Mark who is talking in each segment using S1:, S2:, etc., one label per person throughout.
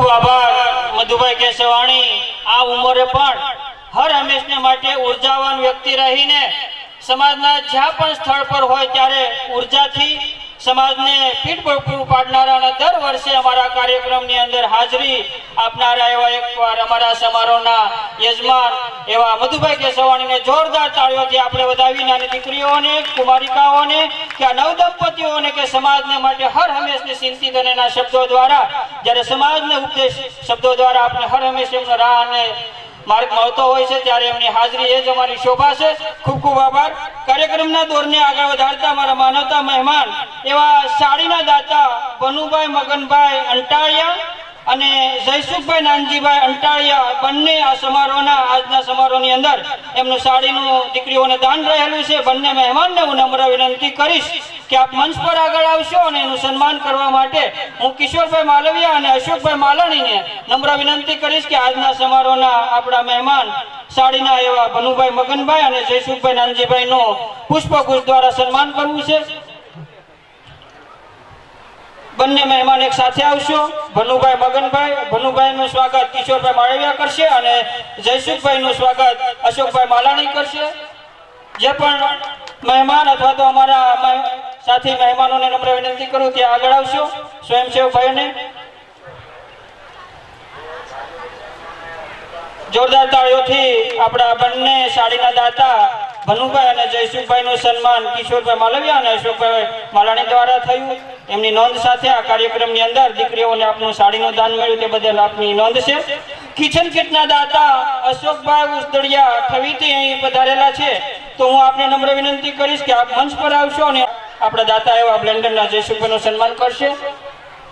S1: ખૂબ આભાર મધુભાઈ કેશવાણી। આ ઉંમરે પણ હર હંમેશને માટે ઉર્જાવાન વ્યક્તિ રહીને સમાજના જ્યાં પણ સ્થળ પર હોય ત્યારે ઉર્જાથી સમાજને પીઠ પૂરું પાડનારા અને દર વર્ષે અમારા કાર્યક્રમની અંદર હાજરી આપનારા એવા એકવાર અમારા સમારોહના યજમાન એવા મધુભાઈ કેશવાણીને જોરદાર તાળીઓથી આપણે વધાવી નાની દીકરીઓને, કુમારિકાઓને કે આ નવદંપતીઓને કે સમાજને માટે હર હંમેશની ચિંતિત અને એના શબ્દો દ્વારા જ્યારે સમાજને ઉપદેશ શબ્દો દ્વારા આપણે હર હંમેશ એમનો રાહ અને માર્ગ મળતો હોય છે ત્યારે એમની હાજરી એ જ અમારી શોભા છે। ખૂબ ખૂબ આભાર। કાર્યક્રમના દોરને આગળ વધારતા મારા માનવતા મહેમાન એવા સાડીના દાતા ભનુભાઈ મગનભાઈ અંટાળિયા અને જયસુખભાઈ નાનજીભાઈ અંટાળિયા બંને આ સમારોહના આજના સમારોહની અંદર એમનું સાડીનું દીકરીઓને દાન રહેલું છે। બંને મહેમાનને હું નમ્ર વિનંતી કરીશ કે આપ મંચ પર આગળ આવશો અને એનું સન્માન કરવા માટે હું કિશોરભાઈ માલવિયા અને અશોકભાઈ માલાણીને નમ્ર વિનંતી કરીશ કે આજના સમારોહના આપણા મહેમાન સાડીના એવા ભનુભાઈ મગનભાઈ અને જયસુખભાઈ નાનજીભાઈનું પુષ્પગુચ્છ દ્વારા સન્માન કરવું છે। બંને મહેમાન એક સાથે આવશો। ભનુભાઈ મગનભાઈ, ભનુભાઈનું સ્વાગત કિશોરભાઈ માળવિયા કરશે અને જયસુખભાઈનું સ્વાગત અશોકભાઈ માલાણી કરશે। જે પણ મહેમાન અથવા તો અમારા સાથી મહેમાનોને નમ્ર વિનંતી કરું ત્યાં આગળ આવશો। સ્વયંસેવક ભાઈઓને જોરદાર તાળીઓથી આપણા બંને સાડીના દાતા ભનુભાઈ અને જયસુખભાઈનું સન્માન કિશોરભાઈ માલવિયા અને અશોકભાઈ માલાણી દ્વારા થયું। એમની નોંધ સાથે આ કાર્યક્રમની અંદર દીકરીઓને આપનું સાડીનું દાન મળ્યું તે બદલ આપની નોંધ છે। કિચન કિટના દાતા અશોકભાઈ ઉસદડિયા ઠવીથી અહીં પધારેલા છે તો હું આપને નમ્ર વિનંતી કરીશ કે આપ મંચ પર આવશો અને આપણા દાતા એવા બ્લેન્ડરના જયસુખભાઈનું સન્માન કરશે।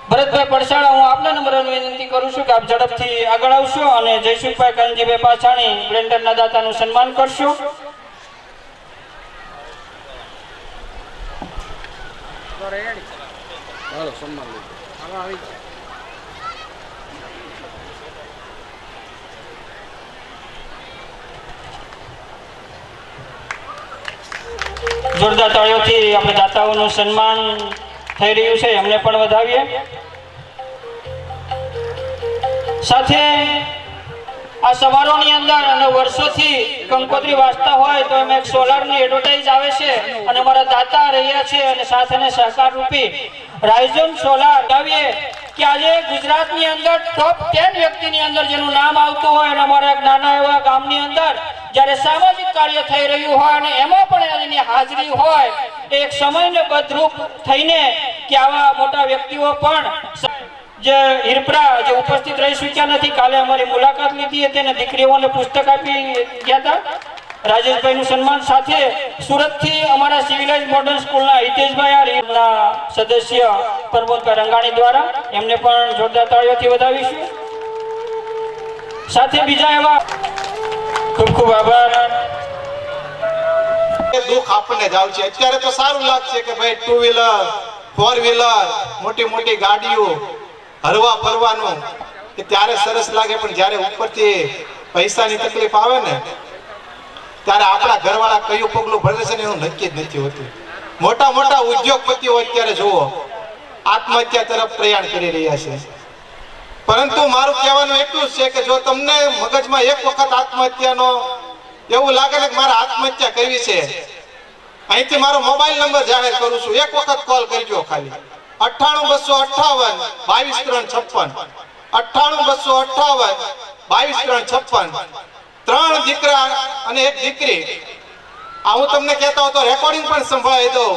S1: ભરતભાઈ પડસાળા હું આપને નમ્ર વિનંતી કરું છું કે આપ ઝડપથી આગળ આવશો અને જયસુખભાઈ કાનજીભાઈ પાછાણી બ્લેન્ડરના દાતાનું સન્માન કરશો। જોરદાર તાળીઓથી આપણે દાતાઓનું સન્માન થઈ રહ્યું છે એમને પણ વધાવીએ। સાથે આ સમારોહની અંદર અને વર્ષોથી કંકોત્રી વાંચતા હોય તો એમ એક સોલારની એડવર્ટાઇઝ આવે છે અને અમારા દાતા રહ્યા છે અને સાથે સહકાર રૂપી રાઇઝોન સોલાર લાવીએ કે આજે ગુજરાતની અંદર ટોપ 10 વ્યક્તિની અંદર જેનું નામ આવતું હોય અને અમારા એક નાના એવા ગામની અંદર જ્યારે સામાજિક કાર્ય થઈ રહ્યું હોય અને એમાં પણ એની હાજરી હોય એક સમયને બદરૂપ થઈને કે આવા મોટા વ્યક્તિઓ પણ જે હિરપરા જે ઉપસ્થિત રહી શક્યા નથી કાલે અમારી મુલાકાત લીધી હતી અને દીકરીઓને પુસ્તક આપી ગયા હતા। રાજેશભાઈનું સન્માન સાથે સુરતથી અમારા સિવિલાઇઝ મોડર્ન સ્કૂલના હિતેશભાઈ સદસ્ય પ્રમોદભાઈ રંગાણી દ્વારા એમને પણ જોરદાર તાળીઓથી વધાવીશું। સાથે બીજા એવા ખૂબ ખૂબ આભાર।
S2: દુઃખ આપણને જ આવશે। અત્યારે તો સારું લાગશે કે ભાઈ 2 વ્હીલર 4 વ્હીલર મોટી મોટી ગાડીઓ હરવા ફરવાનું કે ત્યારે સરસ લાગે પણ જ્યારે ઉપરથી પૈસાની તકલીફ આવે ને ત્યારે આપણા ઘરવાળા કયું પગલું ભરે છે ને એનું નક્કી જ નથી હોતું। મોટા મોટા ઉદ્યોગપતિઓ અત્યારે જુઓ આત્મહત્યા તરફ પ્રયાણ કરી રહ્યા છે। પરંતુ મારું કહેવાનું એટલું જ છે કે જો તમને મગજમાં એક વખત આત્મહત્યાનો એવું લાગે ને કે મારે આત્મહત્યા કરવી છે અહીંથી મારો મોબાઈલ નંબર જાહેર કરું છું। એક વખત કોલ કરજો ખાલી 98258 22356 98258 22356 ત્રણ દીકરા અને એક દીકરી। આ હું તમને કહેતો હતો રેકોર્ડિંગ પણ સંભળાવી દઉં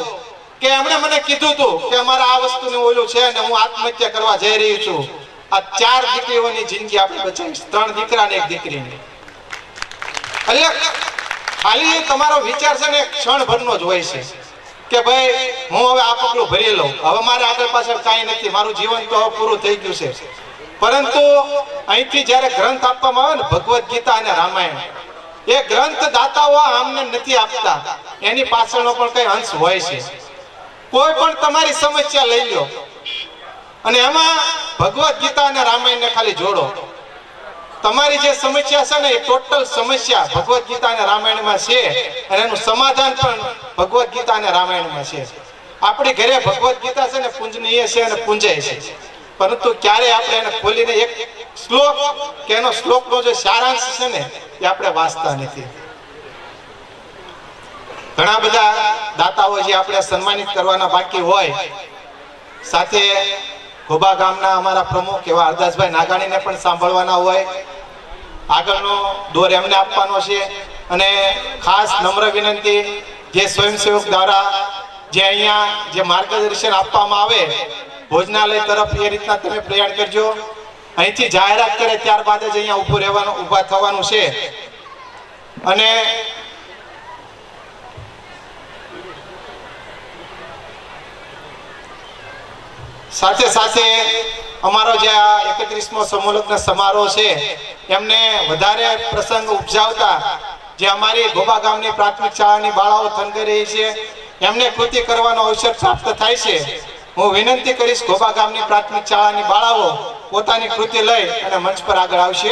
S2: કે એમણે મને કીધું હતું કે અમારા આ વસ્તુનું ઓલું છે અને હું આત્મહત્યા કરવા જઈ રહી છું। આ 4 દીકરીઓની જિંદગી આપણે બચાવીશ, 3 દીકરા અને એક દીકરીની। એટલે ખાલી તમારો વિચાર છે ને એક ક્ષણભરનો જ હોય છે કે ભાઈ હું હવે આ પગલું ભરી લઉં, હવે મારે આગળ પાછળ કાંઈ નથી, મારું જીવન તો હવે પૂરું થઈ ગયું છે। પરંતુ અહીંથી જ્યારે ગ્રંથ આપવામાં આવે ને ભગવદ્ ગીતા અને રામાયણ એ ગ્રંથ દાતાઓ આમને નથી આપતા, એની પાછળનો પણ કઈ અંશ હોય છે। કોઈ પણ તમારી સમસ્યા લઈ લો અને એમાં ભગવદ્ ગીતા અને રામાયણને ખાલી જોડો, તમારી જે સમસ્યા છે ને એ ટોટલ સમસ્યા ભગવદ્ ગીતા અને રામાયણમાં છે અને એનું સમાધાન પણ ભગવદ્ ગીતા અને રામાયણમાં છે। આપણી ઘરે ભગવદ્ ગીતા છે ને પૂજનીય છે અને પૂંજાય છે। પરંતુ ક્યારે આપણે એને ખોલીને એક શ્લોક કે એનો શ્લોકનો જે સારાંશ છે ને એ આપણે વાંચતા નથી. ઘણા બધા દાતાઓ જે આપણે સન્માનિત કરવાના બાકી હોય, સાથે ઘોબા ગામના અમારા પ્રમુખ એવા હરદાસભાઈ નાગાણીને પણ સાંભળવાના હોય. આગળનો દોર એમને આપવાનો છે. અને ખાસ નમ્ર વિનંતી, જે સ્વયંસેવક દ્વારા જે અહીંયા જે માર્ગદર્શન આપવામાં આવે ભોજનાલય તરફ, એ રીતના તમે પ્રયાણ કરજો. અહીંથી જાહેરાત કરે ત્યારબાદ જ અહીંયા ઊભા થવાનું છે. અને સાથે સાથે અમારો જે આ 31મો સમૂહલગ્ન સમારોહ છે એમને વધારે પ્રસંગ ઉપજાવતા જે અમારી ઘોબા ગામની પ્રાથમિક શાળાની બાળાઓ થનગઈ રહી છે એમને કૃતિ કરવાનો અવસર પ્રાપ્ત થાય છે. હું વિનંતી કરીશ ઘોબા ગામની પ્રાથમિક શાળાની બાળાઓ પોતાની કૃતિ લઈ અને મંચ પર આગળ આવશે.